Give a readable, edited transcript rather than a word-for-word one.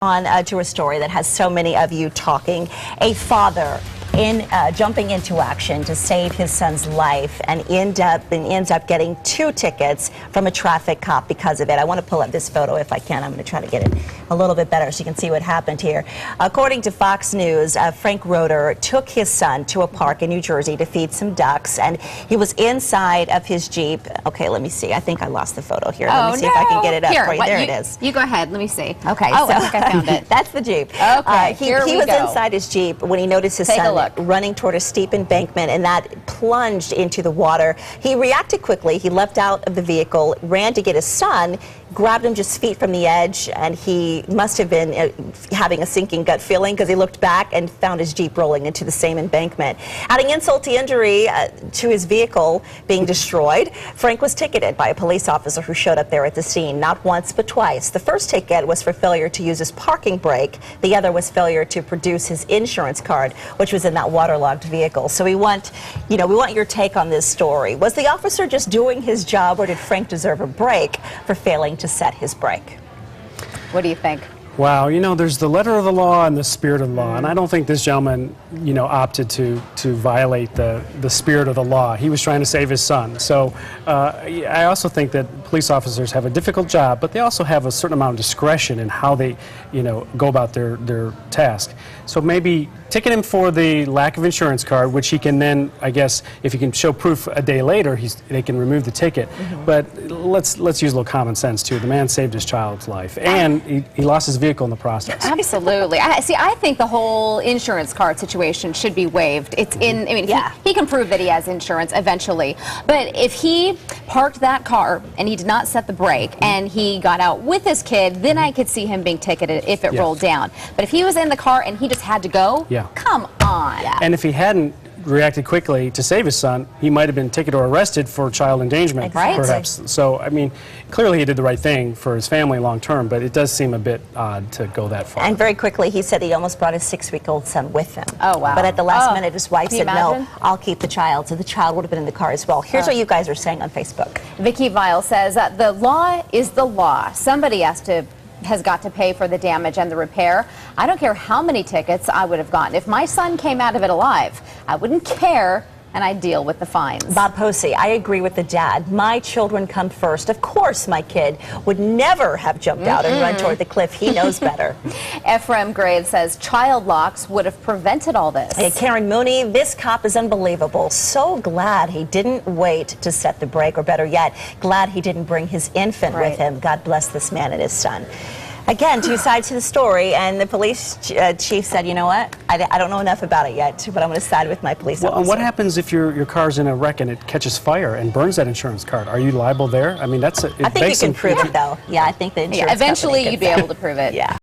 On to a story that has so many of you talking. A father jumping into action to save his son's life and ends up getting 2 tickets from a traffic cop because of it. I want to pull up this photo if I can. I'm going to try to get it a little bit better so you can see what happened here. According to Fox News, Frank Roeder took his son to a park in New Jersey to feed some ducks, and he was inside of his Jeep. Okay, let me see. I think I lost the photo here. Let me see if I can get it up for you. There it is. You go ahead. Let me see. Okay. Oh, so, I think I found it. That's the Jeep. Okay, he was inside his Jeep when he noticed his son running toward a steep embankment, and that plunged into the water. He reacted quickly. He leapt out of the vehicle, ran to get his son, grabbed him just feet from the edge, and he must have been having a sinking gut feeling because he looked back and found his Jeep rolling into the same embankment. Adding insult to injury to his vehicle being destroyed, Frank was ticketed by a police officer who showed up there at the scene, not once but twice. The first ticket was for failure to use his parking brake. The other was failure to produce his insurance card, which was in that waterlogged vehicle. So we want your take on this story. Was the officer just doing his job, or did Frank deserve a break for failing to set his brake? What do you think? Wow, there's the letter of the law and the spirit of the law, and I don't think this gentleman, opted to violate the spirit of the law. He was trying to save his son. So I also think that police officers have a difficult job, but they also have a certain amount of discretion in how they, go about their task. So maybe ticket him for the lack of insurance card, which he can then, I guess, if he can show proof a day later, they can remove the ticket. But let's use a little common sense too. The man saved his child's life, and he lost his vehicle in the process. Absolutely. I think the whole insurance card situation should be waived. It's he can prove that he has insurance eventually. But if he parked that car and he did not set the brake and he got out with his kid, then I could see him being ticketed if it rolled down. But if he was in the car and he just had to go, come on. And if he hadn't reacted quickly to save his son, he might have been ticketed or arrested for child endangerment, perhaps. So, clearly he did the right thing for his family long term, but it does seem a bit odd to go that far. And very quickly, he said he almost brought his 6-week-old son with him. Oh, wow. But at the last minute, his wife said, no, I'll keep the child. So the child would have been in the car as well. Here's what you guys are saying on Facebook. Vicky Vile says, the law is the law. Somebody has got to pay for the damage and the repair. I don't care how many tickets I would have gotten. If my son came out of it alive, I wouldn't care, and I'd deal with the fines. Bob Posey, I agree with the dad. My children come first. Of course my kid would never have jumped out and run toward the cliff. He knows better. Ephraim Graves says child locks would have prevented all this. Hey, Karen Mooney, this cop is unbelievable. So glad he didn't wait to set the brake, or better yet, glad he didn't bring his infant with him. God bless this man and his son. Again, 2 sides to the story, and the police chief said, you know what, I don't know enough about it yet, but I'm going to side with my police officer. And what happens if your car's in a wreck and it catches fire and burns that insurance card? Are you liable there? I think you can prove it, though. Yeah, I think the insurance eventually company you'd be able to prove it. Yeah.